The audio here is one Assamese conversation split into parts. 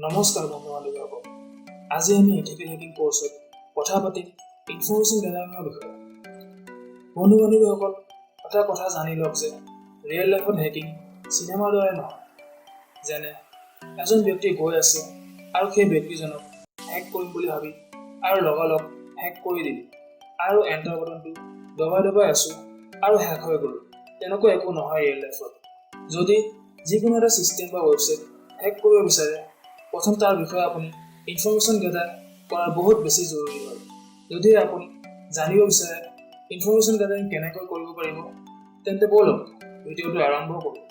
নমস্কাৰ বন্ধু-বান্ধৱীসকল। আজি আমি এথিকেল হেকিং কোৰ্সত কথা পাতিম ইনফৰমেশ্যন গেদাৰিঙৰ বিষয়ে। বন্ধু-বান্ধৱীসকল, এটা কথা জানি লওক যে ৰিয়েল লাইফত হেকিং চিনেমাৰ দৰে নহয়। যেনে এজন ব্যক্তি গৈ আছে আৰু সেই ব্যক্তিজনক হেক কৰিম বুলি ভাবি আৰু লগালগ হেক কৰি দিল আৰু এণ্টাৰ বাটনটো দবাই আছো আৰু হেক হৈ গ'ল। তেনেকুৱা একো নহয় ৰিয়েল লাইফত। যদি যিকোনো এটা চিষ্টেম বা ৱেবছাইট হেক কৰিব বিচাৰে, প্ৰথম তাৰ বিষয়ে আপুনি ইনফৰমেশ্যন গেদাৰ কৰাৰ বহুত বেছি জৰুৰী হয়। যদি আপুনি জানিব বিচাৰে ইনফৰমেশ্যন গেদাৰিং কেনেকৈ কৰিব পাৰিব, তেন্তে বলক ভিডিঅ'টো আৰম্ভ কৰোঁ।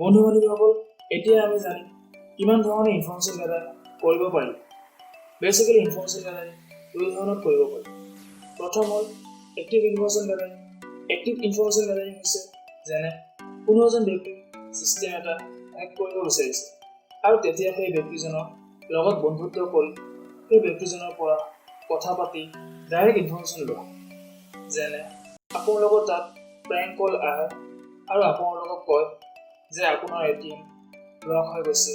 বন্ধু-বান্ধৱীসকল, এতিয়া আমি জানিম কিমান ধৰণে ইনফৰমেশ্যন গেদাৰ কৰিব পাৰি। বেচিকেলি ইনফৰমেশ্যন গেদাৰিং দুই ধৰণত কৰিব পাৰি। প্ৰথম হ'ল active information gathering. Active information gathering হৈছে যেনে কোনো এজন ব্যক্তি চিষ্টেম এটা হেক কৰিব বিচাৰিছে আৰু তেতিয়া সেই ব্যক্তিজনৰ লগত বন্ধুত্ব কৰি সেই ব্যক্তিজনৰ পৰা কথা পাতি ডাইৰেক্ট ইনফৰমেশ্যন লোৱা। যেনে আপোনালোকৰ তাত প্ৰেংক কল আহে আৰু আপোনালোকক কয় যে আপোনাৰ ATM ব্লক হৈ গৈছে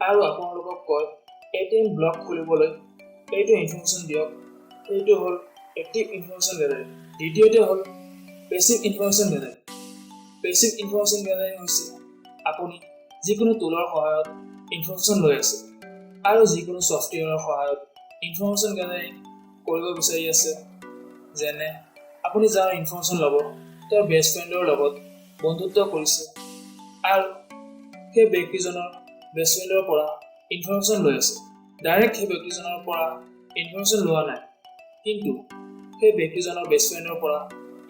আৰু আপোনালোকক কয় ATM ব্লক খুলিবলৈ এইটো ইনফৰমেশ্যন দিয়ক। এইটো হ'ল এক্টিভ ইনফৰমেশ্যন গেদাৰিং। দ্বিতীয়তে হ'ল passive information gathering. Passive information gathering হৈছে আপুনি যিকোনো টুলৰ সহায়ত ইনফৰমেশ্যন লৈ আছে আৰু যিকোনো ছফ্টৱেৰৰ সহায়ত ইনফৰমেশ্যন গেদাৰিং কৰিব বিচাৰি আছে। যেনে আপুনি যাৰ ইনফৰমেশ্যন ল'ব তেওঁৰ বেষ্ট ফ্ৰেণ্ডৰ লগত বন্ধুত্ব কৰিছে আৰু সেই ব্যক্তিজনৰ বেষ্ট ফ্ৰেণ্ডৰ পৰা ইনফৰমেশ্যন লৈ আছে। ডাইৰেক্ট সেই ব্যক্তিজনৰ পৰা ইনফৰমেশ্যন লোৱা নাই, কিন্তু সেই ব্যক্তিজনৰ বেষ্ট ফ্ৰেণ্ডৰ পৰা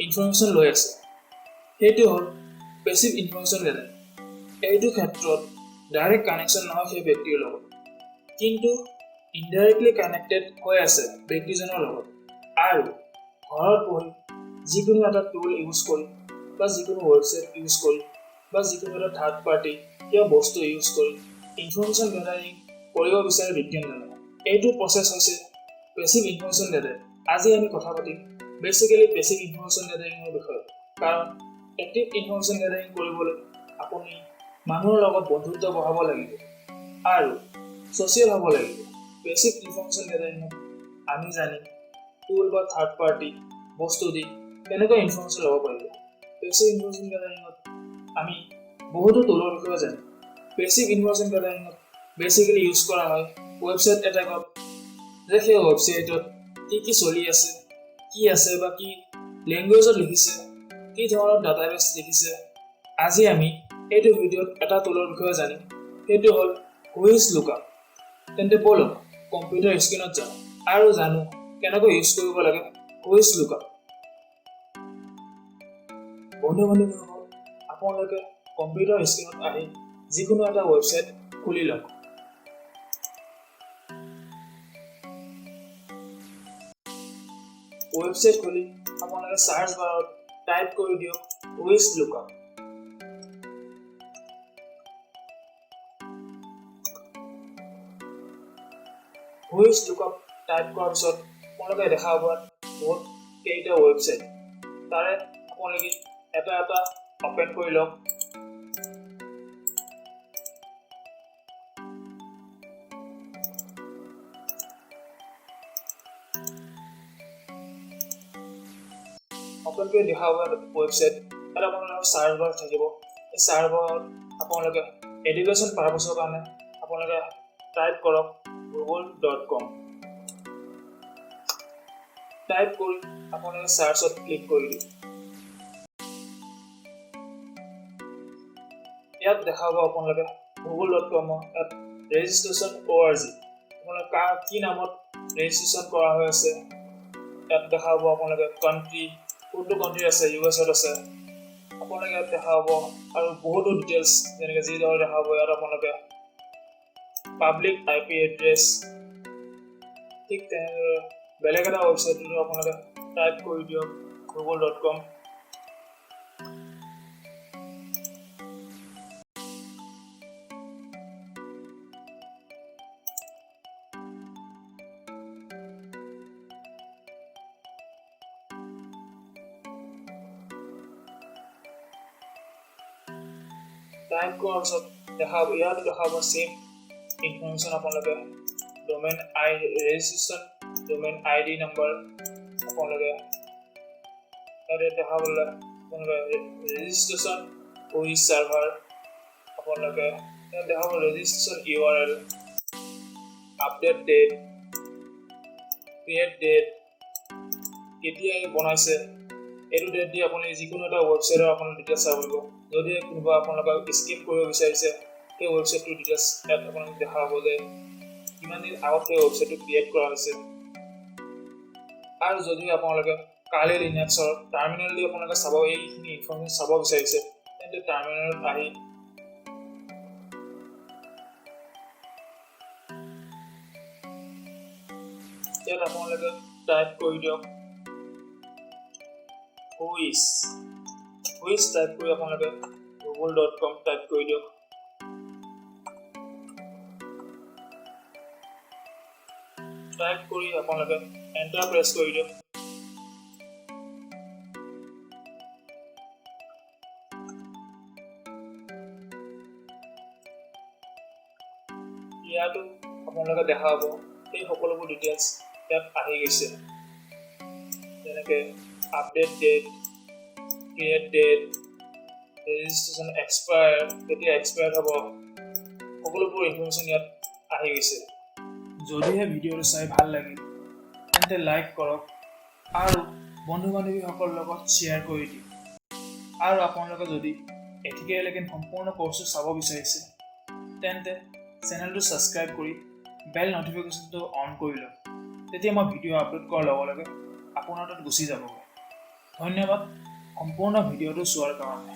ইনফৰমেশ্যন লৈ আছে। সেইটো হ'ল পেছিভ ইনফৰমেশ্যন গেদাৰিং। এইটো ক্ষেত্ৰত ডাইৰেক্ট কানেকশ্যন নহয় সেই ব্যক্তিৰ লগত, কিন্তু ইনডাইৰেক্টলি কানেক্টেড হৈ আছে ব্যক্তিজনৰ লগত আৰু ঘৰত বহি যিকোনো এটা টুল ইউজ কৰি বা যিকোনো ৱেবছাইট ইউজ কৰি বা যিকোনো এটা থাৰ্ড পাৰ্টি কিবা বস্তু ইউজ কৰি ইনফৰমেশ্যন গেদাৰিং কৰিব বিচাৰে বিজ্ঞানজনে। এইটো প্ৰচেছ হৈছে পেছিভ ইনফৰমেশ্যন গেদাৰিং। আজি আমি কথা পাতিম বেচিকেলি পেছিভ ইনফৰমেশ্যন গেদাৰিঙৰ বিষয়ে। কাৰণ এক্টিভ ইনফৰমেশ্যন গেদাৰিং কৰিবলৈ আপুনি মানুহৰ লগত বন্ধুত্ব বঢ়াব লাগিব আৰু ছ'চিয়েল হ'ব লাগিব। পেছিভ ইনফৰমেশ্যন গেদাৰিঙত আমি জানিম টুল বা থাৰ্ড পাৰ্টি বস্তু দি কেনেকৈ ইনফৰমেশ্যন ল'ব পাৰিব। পেছিভ ইনফৰমেশ্যন গেদাৰিঙত আমি বহুতো টুলৰ বিষয়ে জানিম। পেছিভ ইনফৰমেশ্যন গেদাৰিঙত বেচিকেলি ইউজ কৰা হয় ৱেবছাইট এটেকত, যে সেই ৱেবছাইটত কি চলি আছে, কি আছে বা কি লেংগুৱেজত লিখিছে, কি ধৰণৰ ডাটাবেছ লিখিছে। আজি আমি এইটো ভিডিঅ'ত এটা টুলৰ বিষয়ে জানিম, সেইটো হ'ল হুইজ লুকআপ। তেন্তে বলক কম্পিউটাৰ স্ক্ৰীণত যাওঁ আৰু জানো কেনেকৈ ইউজ কৰিব লাগে হুইজ লুকআপ। বন্ধু-বান্ধৱীসকল, আপোনালোকে কম্পিউটাৰ স্ক্ৰীণত আহি যিকোনো এটা ৱেবছাইট খুলি লওক। ৱেবছাইট খুলি আপোনালোকে চাৰ্চ বাৰত টাইপ কৰি দিয়ক whois lookup. Whois lookup type কৰাৰ পিছত আপোনালোকে দেখা পাব বহুত কেইটা ৱেবছাইট। তাৰে আপোনালোকে এটা এটা অপেন কৰি লওক। অপেন কৰি দেখা পাব ৱেবছাইট। তাত আপোনালোকৰ চাৰ্চ বাৰ থাকিব। এই চাৰ্চ বাৰত আপোনালোকে এডুকেশ্যন পাৰপাছৰ কাৰণে আপোনালোকে টাইপ কৰক google.com। টাইপ কৰি আপোনালোকে চাৰ্চত ক্লিক কৰি দিব। ইয়াত দেখা পাব আপোনালোকে google.com ইয়াত ৰেজিষ্ট্ৰেশ্যন org। আপোনালোকে কি নামত ৰেজিষ্ট্ৰেশ্যন কৰা হৈ আছে ইয়াত দেখা পাব। আপোনালোকে কাণ্ট্ৰি কোনটো কাণ্ট্ৰি আছে, US আছে আপোনালোকে ইয়াত দেখা পাব আৰু বহুতো ডিটেইলছ যেনেকৈ যিদৰে দেখা পাব। ইয়াত আপোনালোকে পাব্লিক IP এড্ৰেছ, ঠিক তেনেদৰে বেলেগ এটা ৱেবছাইটতো আপোনালোকে টাইপ কৰি দিয়ক google.com। টাইপ কৰাৰ পিছত ইয়াত দেখা পাব ছেম ইনফৰমেশ্যন আপোনালোকে domain registration domain ID number আপোনালোকে ইয়াতে দেখাবলৈ আপোনালোকে ৰেজিষ্ট্ৰেশ্যন হুইচ চাৰ্ভাৰ আপোনালোকে ইয়াত দেখাব registration URL update date create date কেতিয়া বনাইছে এইটো ডেট দি আপুনি যিকোনো এটা ৱেবছাইটৰ আপোনাৰ ডিটেইলছ চাব পাৰিব যদি কোনোবা আপোনালোকক স্কিপ কৰিব বিচাৰিছে সেই ৱেবছাইটটোৰ ডিটেইলছ ইয়াত আপোনালোক দেখাব যে কিমান দিন আগত সেই ৱেবছাইটটো ক্ৰিয়েট কৰা হৈছে আৰু যদি আপোনালোকে কালি লিনাক্সৰ টাৰ্মিনেল দি আপোনালোকে চাব এইখিনি ইনফৰমেশ্যন চাব বিচাৰিছে তেন্তে টাৰ্মিনেলত আহি ইয়াত আপোনালোকে টাইপ কৰি দিয়ক হুইচ টাইপ কৰি আপোনালোকে google.com টাইপ কৰি দিয়ক টাইপ কৰি আপোনালোকে এণ্টাৰ প্ৰেছ কৰি দিয়ক ইয়াতো আপোনালোকে দেখা পাব এই সকলোবোৰ ডিটেইলছ ইয়াত আহি গৈছে যেনেকৈ update date create date registration expire কেতিয়া এক্সপায়াৰ হ'ব সকলোবোৰ ইনফৰমেশ্যন ইয়াত আহি গৈছে যদিহে ভিডিঅ'টো চাই ভাল লাগিল তেন্তে লাইক কৰক আৰু বন্ধু বান্ধৱীসকলৰ লগত শ্বেয়াৰ কৰি দিয়ক আৰু আপোনালোকে যদি এথিকেল সম্পূৰ্ণ কোৰ্চটো চাব বিচাৰিছে তেন্তে চেনেলটো ছাবস্ক্ৰাইব কৰি বেল নটিফিকেশ্যনটো অন কৰি লওক তেতিয়া মই ভিডিঅ' আপলোড কৰাৰ লগে লগে আপোনাৰ তাত গুচি যাবগৈ ধন্যবাদ সম্পূৰ্ণ ভিডিঅ'টো চোৱাৰ কাৰণে